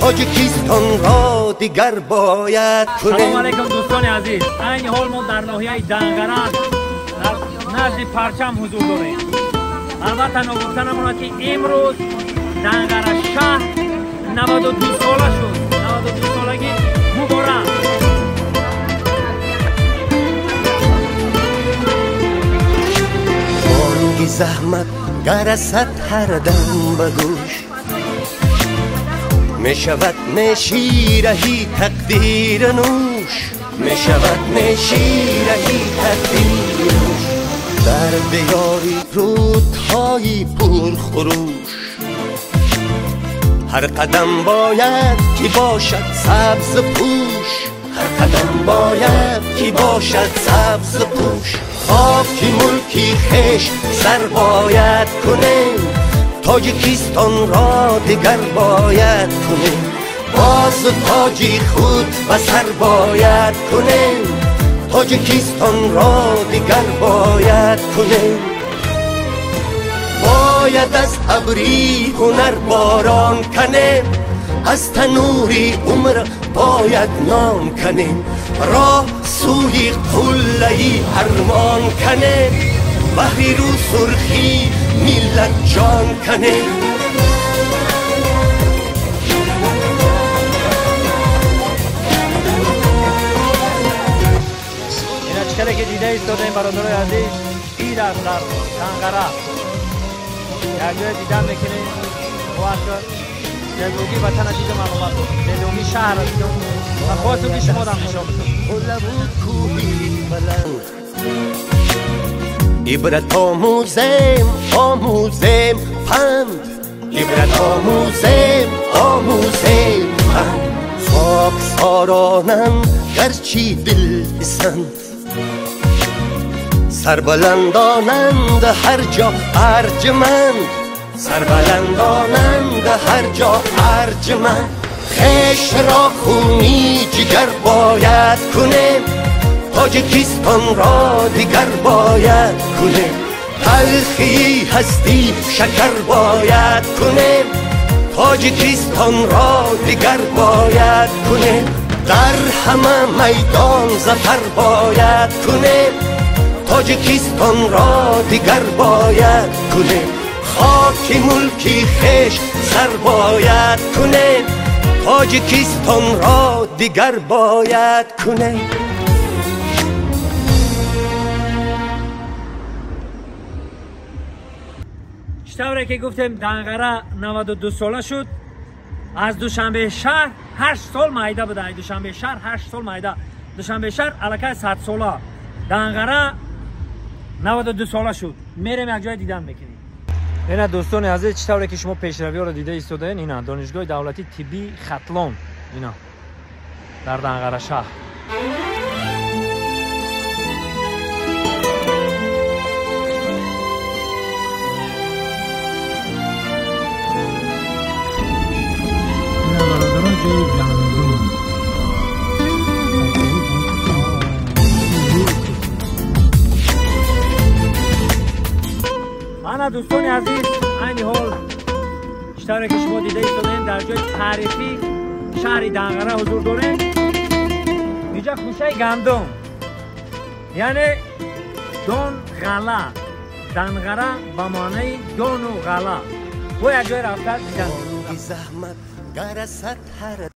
تاجیکستان را دیگر باید کنیم. سلام علیکم دوستان عزیز. این حال ما در ناحیه دنگره نزد پرچم حضور داریم. البته نگفته نماند که امروز دنگره شهر 92 ساله شد. 92 سالگی مبارک. بانگ زحمت گرست هر دم به گوش، می شود نشیرهی تقدیر نوش، می شود نشیرهی تقدیر نوش. در دیاری رودهای پر خروش، هر قدم باید که باشد سبز پوش، هر قدم باید که باشد سبز پوش. خاکی ملکی خش سر باید کنیم، تاجیکستان را دیگر باید کنیم. باز تاجی خود به سر باید کنیم، تاجیکستان را دیگر باید کنیم. باید از ابری هنر باران کنیم، از تنوری عمر باید نان کنیم. راه سوی قله‌ای ارمان کنیم، بحری رو سرخی ملت جان کنیم. این اشکالی که دیده ایستادیم برادرای عزیز، این در دنگره یک جای دیدن میکنیم. وقت دلوگی وطن دیده معلومات دلوگی شهر دیدم و خواستم که شما دم نشان عبرت آموزیم آموزیم پند، عبرت آموزیم آموزیم پند. خاکسارانم گرچی دل بسند، سربلندانند هر جا ارجمند، سربلندانند هر جا ارجمند. خشت را خونی جگر باید کنیم، تاجیکستان را دیگر باید کنیم. تلخی هستی شکر باید کنیم، تاجیکستان را دیگر باید کنیم. در همه میدان ظفر باید کنیم، تاجیکستان را دیگر باید کنیم. خاک ملکی خش سر باید کنیم، تاجیکستان را دیگر باید کنیم. شطوره که گفتیم دنگره 92 ساله شد. از دوشنبه شهر 8 سال مایده بوده. دوشنبه شهر 8 سال مایده. دوشنبه شهر علاقه 100 ساله. دنگره 92 ساله شد. میریم یک جای دیدن بکنیم. اینا دوستان عزیز، چطوره که شما پیشروی ها رو دیده ایستادین. اینا دانشگاه دولتی طبی ختلان، اینا در دنگره شهر. انا دوستان عزیز، این حال چطوره که شما دیده ایستادین در جای تاریخی شهر دنگره حضور داریم. اینجا خوشه گندم، یعنی دون غله. دنگره به معنی دون و غله. و یک جای رفته دیدن.